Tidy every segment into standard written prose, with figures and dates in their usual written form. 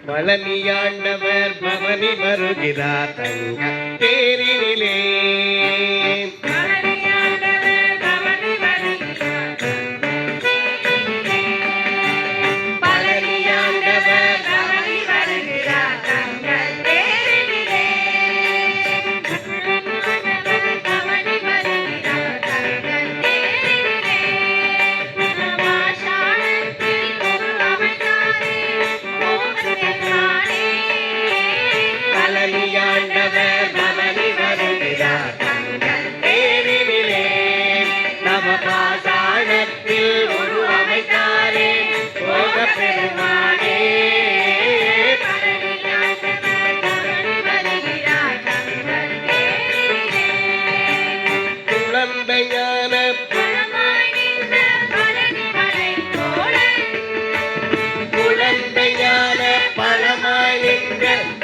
பழனியாண்டவர் பவனி வருகிறார் தங்க தேரினிலே.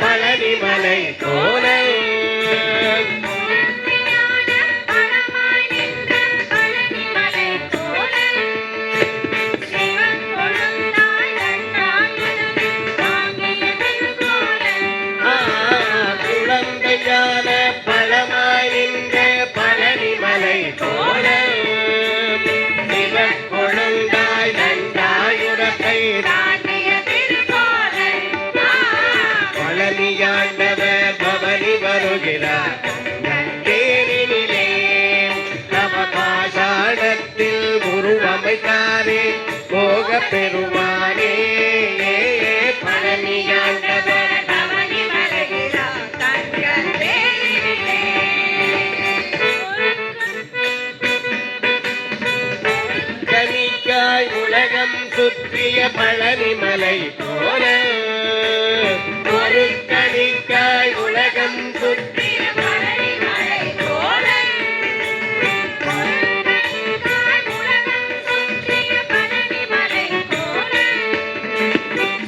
பழனிமலை கோலம் குழந்தையான பழமாய் நின்ற பழனிமலை கோலம் சிவன் கொழுந்தாய் நண்டாயுரத்தை பழனியாண்டவர் பவனி வருகிறார் தேரினிலே. நவபாஷாணத்தில் உருவமைத்தாரே போக பெருமானே. பழனியாண்டவர் பவனி வருகிறார் தங்கள் தேரினிலே. கனிக்காய் உலகம் சுற்றிய பழனிமலை போல ஒரு கனிக்காய் உலகம் சுற்றிய பழனிமலை போல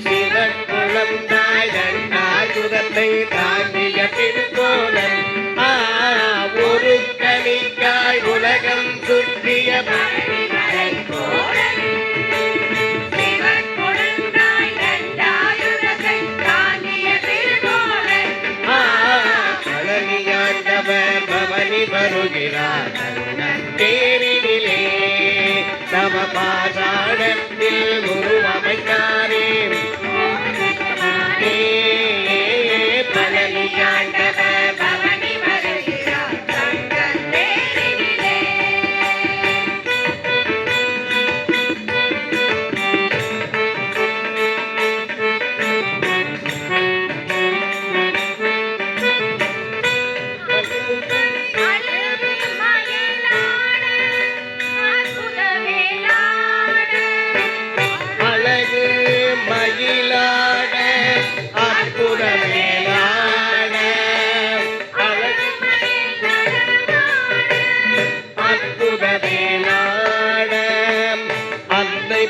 சிவன் குழந்தாய் நண்டாயுதத்தை தாங்கிய திருக்கோலம். ஒரு கனிக்காய் உலகம் சுற்றிய பழனிமலை போல வருகிறார் தேரினிலே. நவபாஷாணத்தில் உருவமைத்தாரே பழனியாண்டவர் பவனி வருகிறார் தங்கள் தேரினிலே.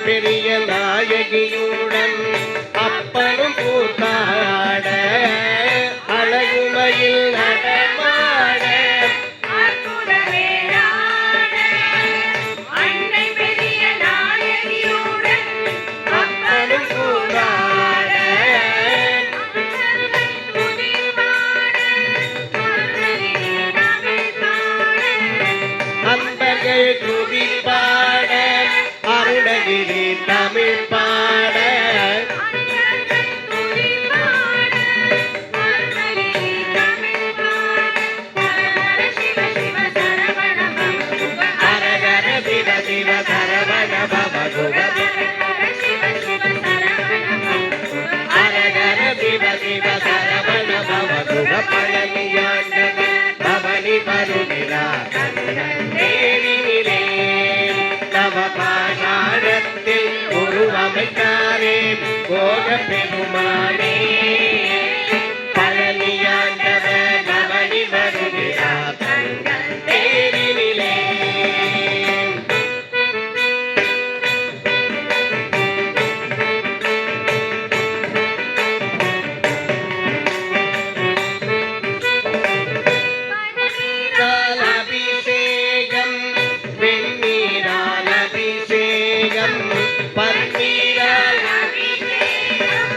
பெரிய நாயகியுடன் அப்பனும் கூத்தாட அழகுமையில் நடமாட அப்பனும் கூத்தாட அன்பர்கள் துதிப்பாட அருணகிரி தமிழ் பாட அரகர சிவ சிவ சரவண பவ குக அரகர சிவ சிவ சரவண பவ குக பழனியாண்டவர் பவனி வருகிறார் தேரினிலே. நவபாஷாணத்தில் உருவமைத்தாரே போக பெருமானே. பழனியாண்டவர் பவனி வருகிறார் தங்கள் தேரினிலே. அபிஷேகம் வெண்ணீரால் அபிஷேகம் பன்னீரால் அபிஷேகம்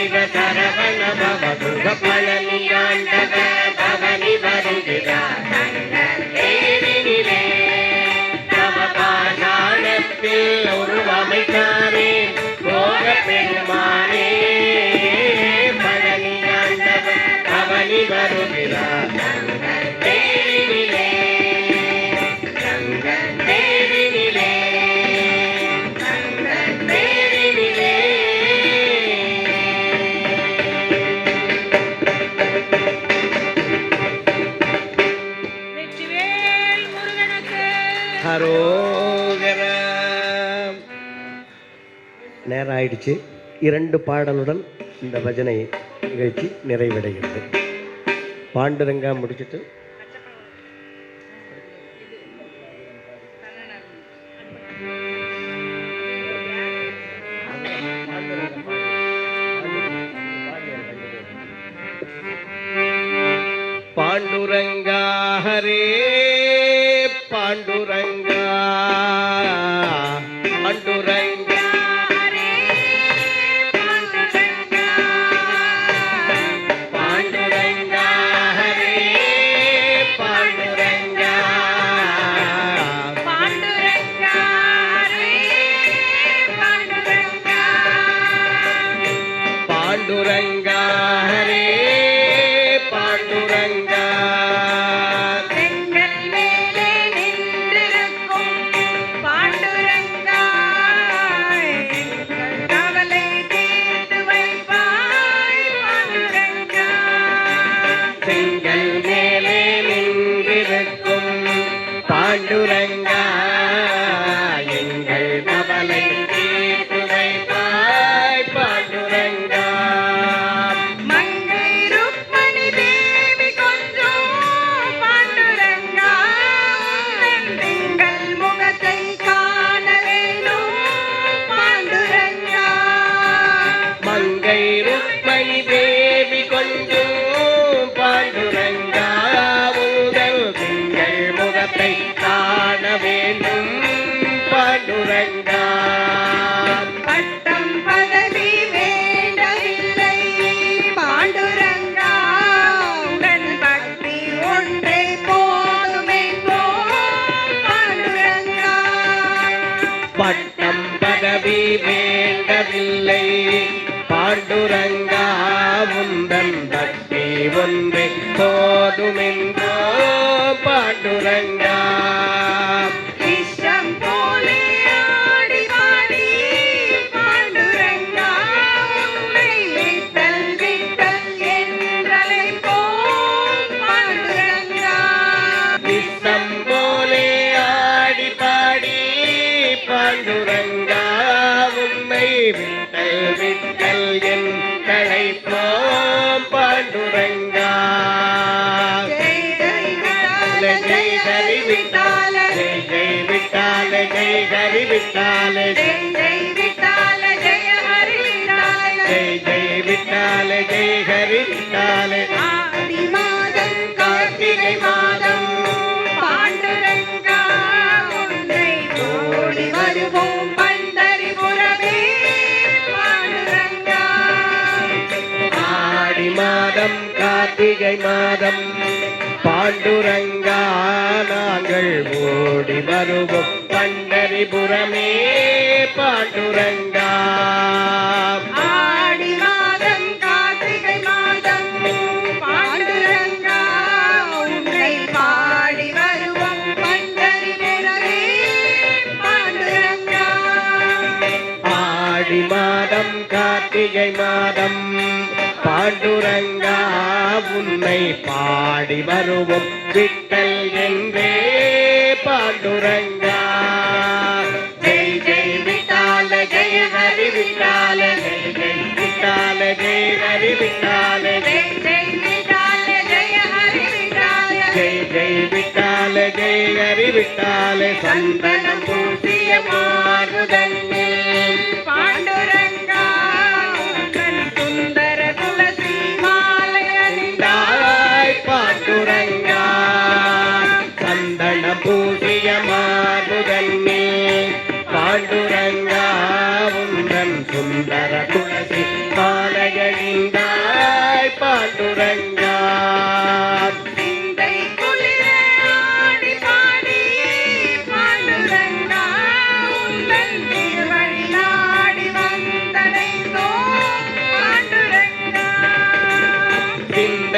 சிவ சரவண பவ குக பழனி ஆண்டவர் பவனி வருகிறார் தேரினிலே நவ பாஷாணத்தில் உருவமைத்தாரே போக பெருமானே பழனி ஆண்டவர் பவனி வருகிறார் தேரினிலே தேரினிலே தேரினிலே. வெற்றிவேல் முருகனுக்கு ஹரோகர. நேரம் ஆயிடுச்சு. 2 பாடலுடன் இந்த பஜனை நிகழ்ச்சி நிறைவடைகிறது. பாண்டுரங்கா முடிச்சுட்டு பாண்டுரங்கா ஹரே பாண்டுரங்கா பாண்டுரங்கா பாண்டுரங்கா ஹரே பாண்டுரங்கா பாண்டுரங்கா ஹரே பாண்டுரங்கா பாண்டுரங்கா ஹரே பாண்டுரங்கா செங்கல் மேலே நின்றிருக்கும் பாண்டுரங்கா எங்கள் கவலை தீர்த்து வைப்பாய் பாண்டுரங்கா செங்கல் மேலே நின்றிருக்கும் பாண்டுரங்கா எங்கள் கவலை தீர்த்து வைப்பாய் பாண்டுரங்கா மங்கை ருக்மணி தேவி கொஞ்சம் பாண்டுரங்கா திங்கள் முகத்தை காண வேண்டும் பாண்டுரங்கா மங்கை ருக்மணி தேவி கொஞ்சம் பாண்டுரங்கா முதல் திங்கள் முகத்தை காண வேண்டும் பாண்டுரங்கா பட்டம் பதவி வேண்டவில்லை பாண்டுரங்கா உடன் பக்தி ஒன்றே போதுமென்றோ பாண்டுரங்கா பட்டம் பதவி வேண்டவில்லை பாண்டுரங்கா முந்தன் பக்தி ஒன்றே போதுமென்றோ பாண்டுரங்கா இஷ்டம் போலே ஆடி பாடி பாண்டுரங்கா உன்னை விட்டல் விட்டல் என்றழைப்போம் பாண்டுரங்கா இஷ்டம் போலே ஆடி பாடி பாண்டுரங்கா உன்னை விட்டல் விட்டல் என்றழைப்போம் பாண்டுரங்கா ஜெய் ஜெய் விட்டால ஜெய் ஜெய் விட்டால ஜெய் ஹரி விட்டால ஜெய் ஜெய் விட்டால ஜெய ஹரி விட்டால ஜெய் ஜெய் விட்டால ஜெய் ஹரி விட்டால ஆடி மாதம் கார்த்திகை மாதம் பாண்டுரங்கா உன்னை ஓடி வருவோம் பண்டரிபுரமே பாண்டுரங்கா ஆடி மாதம் கார்த்திகை மாதம் பாண்டுரங்கா நாங்கள் ஓடி வருவோம் பண்டரிபுரமே பாண்டுரங்கா ஆடி மாதம் கார்த்திகை மாதம் பாண்டுரங்கா உன்னை பாடி வருவோம் பண்டரிபுரமே பாண்டுரங்கா ஆடி மாதம் கார்த்திகை மாதம் பாண்டுரங்கா உன்னை பாடி வருவோம் விட்டல் என்றே பாண்டுரங்கா ஜெய் ஜெய் விட்டால ஜெய ஹரி விட்டால ஜெய் ஜெய் விட்டால ஜெய ஹரி விட்டால ஜெய் ஜெய் விட்டால ஜெய ஹரி விட்டால ஜெய் ஜெய் விட்டால ஜெய ஹரி விட்டால சந்தனம் பூசிய மாறுதன்னில் பாண்டுரங்கா உன் சுந்தர துளசி மாலை தாய் பாண்டுரங்கா சந்தன பூசிய மாறுதன்னில் பாண்டுரங்கா உந்தன் சுந்தர துளசி மாலையணி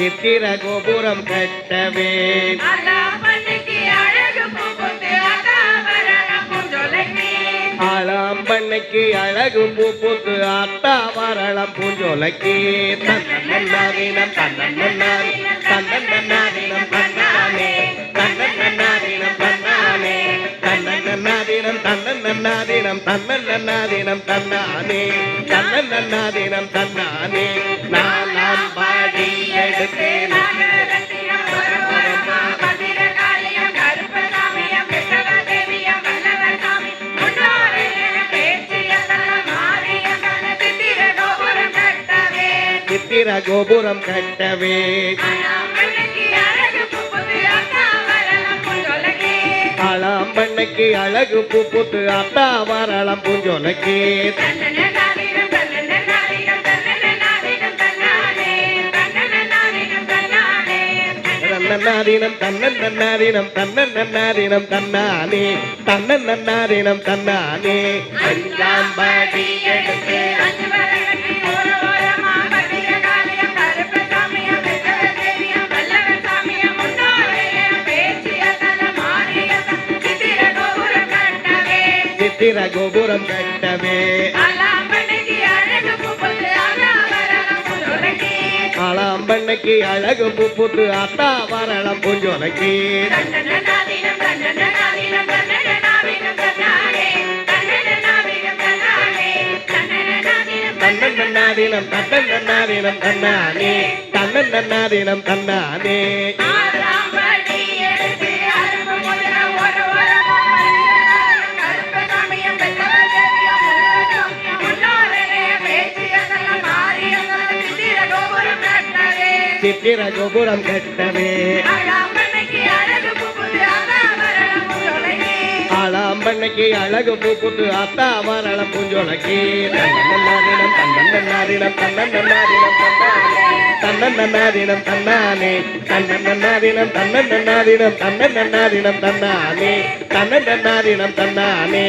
சித்திர கோபுரம் கட்டவே அலாம்பண்ணிக்கு அழகு பூப்புத்து அதாவரணம் பூஞ்சோலைக்கு ஆளாம்பண்ணைக்கு அழகு பூ பூத்து ஆத்தா வரளம் பூஞ்சோலைக்கு தன்னன்னாதீனம் தன்னன்னாதீனம் தன்னன்னாதீனம் தன்னானே தன்னன்னாதீனம் தன்னானே தன்னன்னாதீனம் தன்னன்னாதீனம் தன்னன்னாதீனம் தன்னானே தன்னன்னாதீனம் தன்னானே நாலாம் பாடி எடுத்தேன் நாகரத்தினம் ஒருவரமா பத்திரகாளியம் கருப்பசாமியம் கிருஷ்ணதேவியம் வல்லவசாமி முன்னோரே பேச்சியதெல்லாம் மாரியம்மன் சித்திர கோபுரம் கட்டவே சித்திர கோபுரம் கட்டவே அலாம்பண்ணிக்கு அழகு பூப்புத்து அதாவரணம் பூஞ்சோலைக்கு ஆளாம்பண்ணைக்கு அழகு பூ பூத்து அத்தா வரளம் பூஞ்சோலைக்கு தன்னன்னாதீனம் தன்னன்னாதீனம் தன்னன்னாதீனம் தன்னானே தன்னன்னாதீனம் தன்னானே தன்னன்னாதீனம் தன்னன்னாதீனம் தன்னன்னாதீனம் தன்னானே தன்னன்னாதீனம் தன்னானே அஞ்சாம் பாடி எடுத்து அஞ்சு வரகத்தி ஒரு ஓரமா பத்திரகாளியம் கருப்பசாமியம் கிருஷ்ணதேவியம் வல்லவசாமியம் முன்னோரே பேச்சியதெல்லாம் மாரியம்மன் சித்திர கோபுரம் கட்டவே சித்திர கோபுரம் கட்டவே அலாம்பண்ணிக்கு அழகு பூப்புத்து அதாவரணம் பூஞ்சோலைக்கு ஆளாம்பண்ணைக்கு அழகு பூ பூத்து அத்தா வரளம் பூஞ்சோலைக்கு தன்னன்னாதீனம் தன்னன்னாதீனம் தன்னன்னாதீனம் தன்னானே தன்னன்னாதீனம் தன்னானே தன்னன்னாதீனம் தன்னன்னாதீனம் தன்னன்னாதீனம் தன்னானே தன்னன்னாதீனம் தன்னானே ஆறாம்படி எடுத்து அரும்பு முதல ஒரு ஓரமா கருப்பசாமியம் வெள்ளவதேவியம் முன்னோரே முன்னோரே பேச்சியதெல்லாம் மாரியம்மன் சித்திர கோபுரம் கட்டவே சித்திர கோபுரம் கட்டவே அலாம்பண்ணிக்கு அழகு பூப்புத்து அதாவரணம் பூஞ்சோலைக்கு ஆளாம்பண்ணைக்கு அழகு பூ பூத்து அத்தா வரளம் பூஞ்சோலைக்கு தன்னன்னாதீனம் தன்னன்னாதீனம் தன்னன்னாதீனம் தன்னானே தன்னன்னாதீனம் தன்னானே தன்னன்னாதீனம் தன்னன்னாதீனம் தன்னன்னாதீனம் தன்னானே தன்னன்னாதீனம் தன்னானே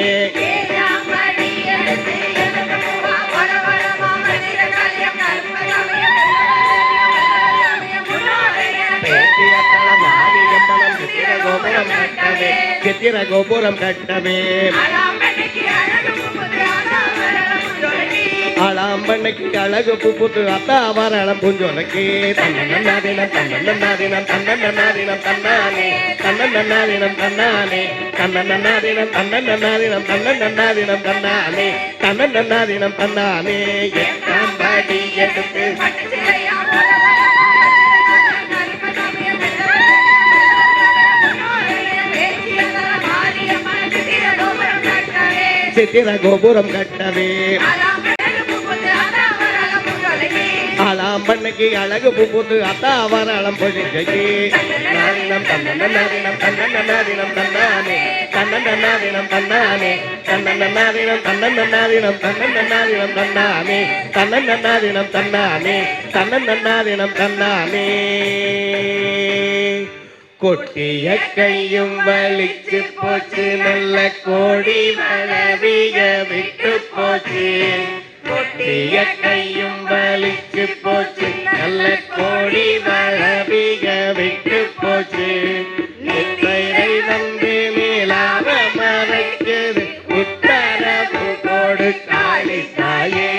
ஏழாம்படி எடுத்து எதற்கு பூவா ஒரு ஓரமா பத்திரகாளியம் கருப்பசாமியம் வெள்ளவதேவியம் முன்னோரே பேச்சியத்தலம் ஆதியம்பலம் சித்திர கோபுரம் கட்டவே சித்திர கோபுரம் கட்டவே அலாம்பண்ணிக்கு அழகு பூப்புத்து அதாவரணம் பூஞ்சோலைக்கு ஆளாம்பண்ணைக்கு அழகு பூ பூத்து அத்தா வரளம் பூஞ்சோலைக்கு தன்னன்னாதீனம் தன்னன்னாதீனம் தன்னன்னாதீனம் தன்னானே தன்னன்னாதீனம் தன்னானே தன்னன்னாதீனம் தன்னன்னாதீனம் தன்னன்னாதீனம் தன்னானே தன்னன்னாதீனம் தன்னானே எட்டாம் பாடி எடுத்து பட்டு சிலையா ஒரு ஓரமா கருப்பசாமியம் வெள்ளவதேவியம் முன்னோரே பேச்சியதெல்லாம் மாரியம்மன் சித்திர கோபுரம் கட்டவே சித்திர கோபுரம் கட்டவே அலாம்பண்ணிக்கு பூப்புத்து அதாவரணம் பூஞ்சோலைக்கு ஆளாம்பண்ணைக்கு அழகு பூ பூத்து அத்தா வரளம் பூஞ்சோலைக்கு நாதினம் தன்னன்னாதீனம் தன்னன்னாதீனம் தன்னானே தன்னன்னாதீனம் தன்னானே தன்னன்னாதீனம் தன்னன்னாதீனம் தன்னன்னாதீனம் தன்னானே தன்னன்னாதீனம் தன்னானே தன்னன்னாதீனம் தன்னானே கொட்டிய கையும் வலிச்சு போச்சு நல்ல கோடி வளவிய விட்டு போச்சு கொட்டிய கையும் வலிச்சு போச்சு நல்ல கோடி வளவிய விட்டு போச்சு நித்திரை வந்து நிலாவ மறைக்குது உத்தரவு கொடு காளி தாயே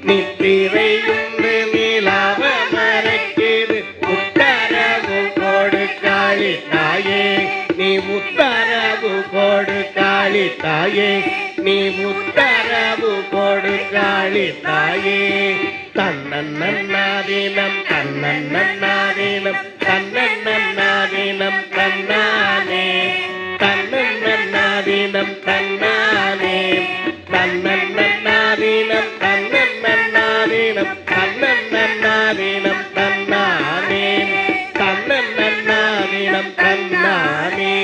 நித்திரை வந்து நிலாவ மறைக்குது உத்தரவு கொடு காளி தாயே நீ உத்தரவு கொடு காளி தாயே நீ உத்தரவு கொடு காளி தாயே தன்னன்னாதீனம் தன்னன்னாதீனம் தன்னன்னாதீனம் தன்னானே தன்னன்னாதீனம் தன்னானே தன்னன்னாதீனம் தன்னன்னாதீனம் தன்னன்னாதீனம் தன்னானே தன்னன்னாதீனம் தன்னானே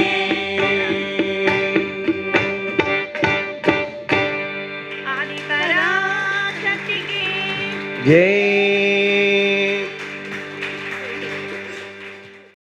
ஆதிபராசக்திக்கு ஜெய்